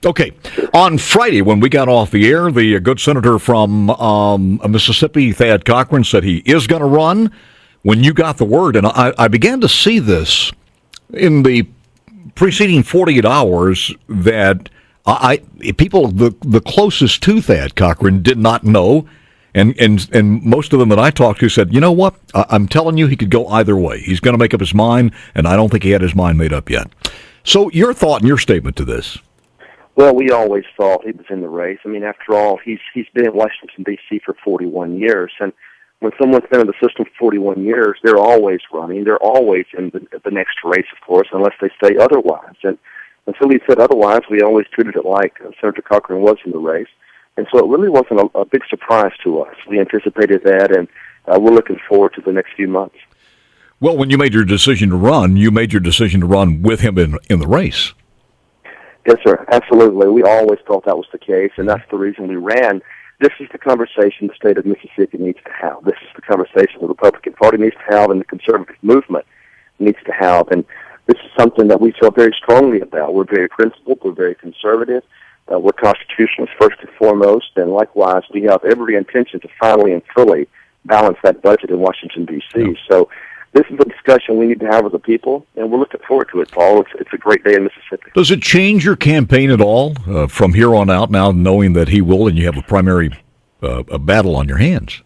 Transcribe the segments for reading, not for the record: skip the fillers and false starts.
Okay. On Friday, when we got off the air, the good senator from Mississippi, Thad Cochran, said he is going to run. When you got the word, and I began to see this in the preceding 48 hours, that people the closest to Thad Cochran did not know, and most of them that I talked to said, you know what, I'm telling you, he could go either way. He's going to make up his mind, and I don't think he had his mind made up yet. So your thought and your statement to this? Well, we always thought he was in the race. I mean, after all, he's been in Washington, D.C. for 41 years. And when someone's been in the system for 41 years, they're always running. They're always in the next race, of course, unless they say otherwise. And until he said otherwise, we always treated it like Senator Cochran was in the race. And so it really wasn't a big surprise to us. We anticipated that, and we're looking forward to the next few months. Well, when you made your decision to run, you made your decision to run with him in the race. Yes, sir. Absolutely. We always thought that was the case, and that's the reason we ran. This is the conversation the state of Mississippi needs to have. This is the conversation the Republican Party needs to have and the conservative movement needs to have. And this is something that we feel very strongly about. We're very principled. We're very conservative. We're constitutionalists first and foremost, and likewise, we have every intention to finally and fully balance that budget in Washington, D.C. Yeah. So this is a discussion we need to have with the people, and we're looking forward to it, Paul. It's a great day in Mississippi. Does it change your campaign at all from here on out, now knowing that he will and you have a primary a battle on your hands?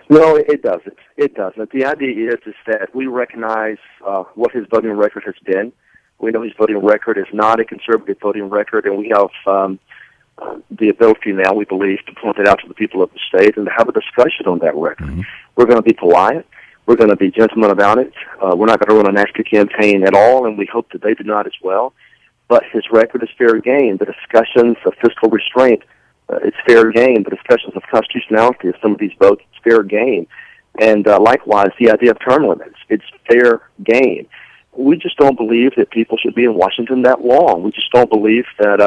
No, it doesn't. It doesn't. The idea is that we recognize what his voting record has been. We know his voting record is not a conservative voting record, and we have the ability now, we believe, to point it out to the people of the state and to have a discussion on that record. Mm-hmm. We're going to be polite. We're going to be gentlemen about it. We're not going to run a nasty campaign at all, and we hope that they do not as well. But his record is fair game. The discussions of fiscal restraint, it's fair game. The discussions of constitutionality of some of these votes, it's fair game. And likewise, the idea of term limits, it's fair game. We just don't believe that people should be in Washington that long. We just don't believe that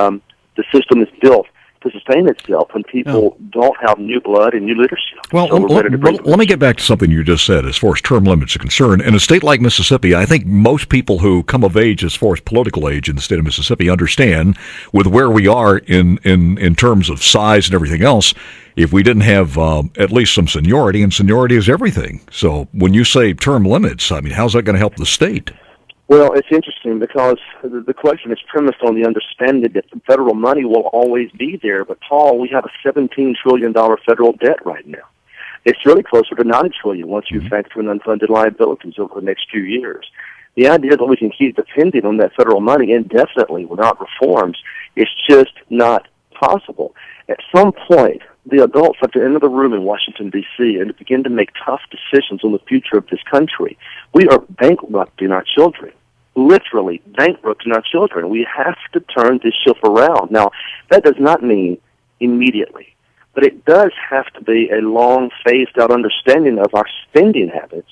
the system is built to sustain itself when people don't have new blood and new leadership. Well, so let me get back to something you just said as far as term limits are concerned. In a state like Mississippi, I think most people who come of age as far as political age in the state of Mississippi understand with where we are in terms of size and everything else, if we didn't have at least some seniority, and seniority is everything. So when you say term limits, I mean, how's that going to help the state? Well, it's interesting because the question is premised on the understanding that the federal money will always be there. But, Paul, we have a $17 trillion federal debt right now. It's really closer to $9 trillion once you factor in unfunded liabilities over the next few years. The idea that we can keep depending on that federal money indefinitely without reforms is just not possible. At some point, the adults have to enter the room in Washington, D.C. and begin to make tough decisions on the future of this country. We are bankrupting our children, literally bankrupting our children. We have to turn this ship around. Now, that does not mean immediately, but it does have to be a long, phased-out understanding of our spending habits,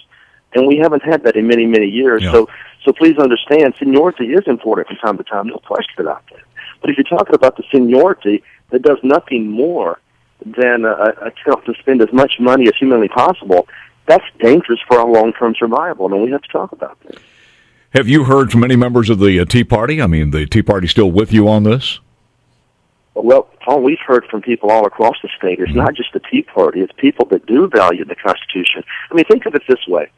and we haven't had that in many, many years. Yeah. So please understand, seniority is important from time to time, no question about that. But if you're talking about the seniority that does nothing more than attempt to spend as much money as humanly possible, that's dangerous for our long-term survival, and we have to talk about that. Have you heard from any members of the Tea Party? I mean, the Tea Party still with you on this? Well, Paul, we've heard from people all across the state. It's not just the Tea Party. It's people that do value the Constitution. I mean, think of it this way.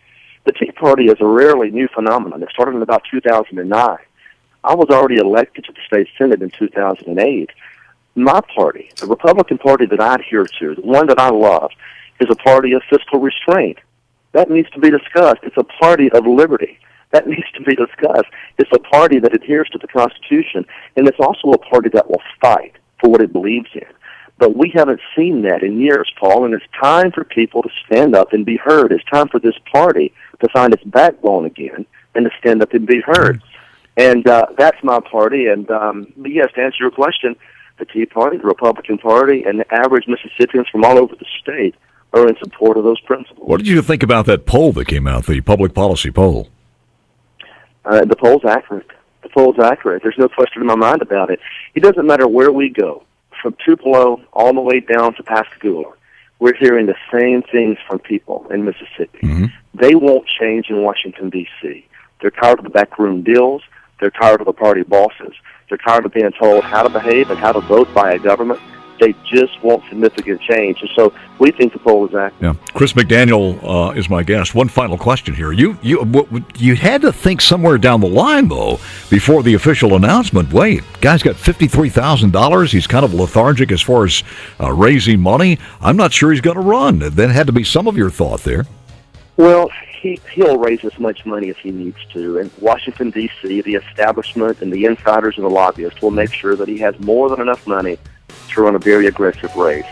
The Tea Party is a rarely new phenomenon. It started in about 2009. I was already elected to the state Senate in 2008. My party, the Republican Party that I adhere to, the one that I love, is a party of fiscal restraint. That needs to be discussed. It's a party of liberty. That needs to be discussed. It's a party that adheres to the Constitution, and it's also a party that will fight for what it believes in. But we haven't seen that in years, Paul, and it's time for people to stand up and be heard. It's time for this party to find its backbone again and to stand up and be heard. And that's my party. And yes, to answer your question, the Tea Party, the Republican Party, and the average Mississippians from all over the state are in support of those principles. What did you think about that poll that came out, the public policy poll? The poll's accurate. The poll's accurate. There's no question in my mind about it. It doesn't matter where we go, from Tupelo all the way down to Pascagoula. We're hearing the same things from people in Mississippi. Mm-hmm. They won't change in Washington, D.C. They're tired of the backroom deals. They're tired of the party bosses. They're tired of being told how to behave and how to vote by a government. They just want significant change. And so we think the poll is accurate. Yeah. Chris McDaniel is my guest. One final question here. You had to think somewhere down the line, though, before the official announcement, wait, guy's got $53,000. He's kind of lethargic as far as raising money. I'm not sure he's going to run. That had to be some of your thought there. Well, he'll raise as much money as he needs to. And Washington, D.C., the establishment and the insiders and the lobbyists will make sure that he has more than enough money to run a very aggressive race.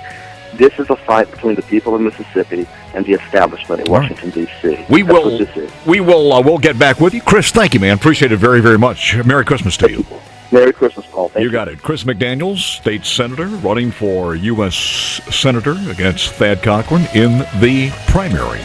This is a fight between the people of Mississippi and the establishment in Washington, D.C. We'll get back with you. Chris, thank you, man. Appreciate it very, very much. Merry Christmas to you. Merry Christmas, Paul. Thank you. You got it. Chris McDaniel, state senator, running for U.S. Senator against Thad Cochran in the primary.